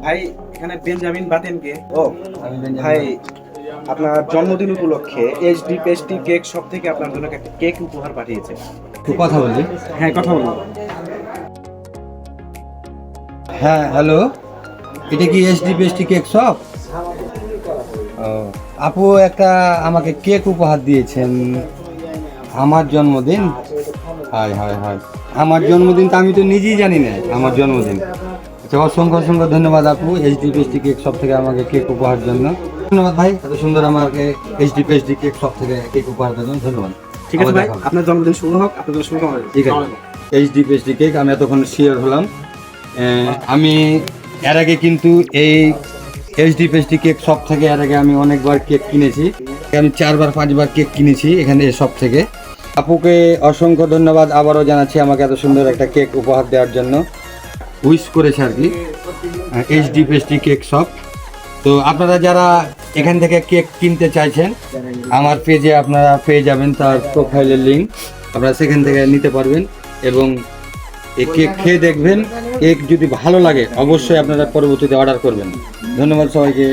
ভাই এখানে বেঞ্জামিন বাতেনকে ও আমি বেঞ্জামিন ভাই আপনার জন্মদিন উপলক্ষে এইচডি পেস্টি কেক শপ থেকে আপনার জন্য একটা কেক উপহার পাঠিয়েছে। একটু কথা বলি। হ্যাঁ, কথা বলুন। হ্যাঁ, হ্যালো, এটা কি এসডি পেস্টি কেক শপ? ও, আপু একটা আমাকে কেক উপহার দিয়েছেন আমার জন্মদিন। হায় হায় হায়, আমার জন্মদিন তো আমি তো নিজেই জানি না আমার জন্মদিন। আচ্ছা, অসংখ্য অসংখ্য ধন্যবাদ আপু এইচডি পেস্টি কেক শপ থেকে আমাকে কেক উপহার জন্য। ধন্যবাদ ভাই, এত সুন্দর আমাকে এইচডি পেস্টি কেক শপ থেকে কেক উপহার দেওয়ার জন্য ধন্যবাদ। ঠিক আছে আবার ভাই, দেখা হবে। আপনার জন্মদিন শুভ হোক, আপনার জন্য শুভকামনা রইল। ঠিক আছে, এইচডি পেস্টি কেক আমি এতক্ষণ শেয়ার হলাম। আমি এর আগে কিন্তু এই এইচডি পেস্টি কেক শপ থেকে এর আগে আমি অনেকবার কেক কিনেছি। আমি 4-5বার কেক কিনেছি এখানে এই শপ থেকে। আপুকে অসংখ্য ধন্যবাদ আবারও জানাচ্ছি আমাকে এত সুন্দর একটা কেক উপহার দেওয়ার জন্য। উইশ করেছে আর কি এইচডি পেস্টি কেক শপ। তো আপনারা যারা এখান থেকে কেক কিনতে চাইছেন, আমার পেজে আপনারা পেয়ে যাবেন তার প্রোফাইলের লিঙ্ক, আপনারা সেখান থেকে নিতে পারবেন এবং এই কেক খেয়ে দেখবেন। কেক যদি ভালো লাগে অবশ্যই আপনারা পরবর্তীতে অর্ডার করবেন। ধন্যবাদ সবাইকে।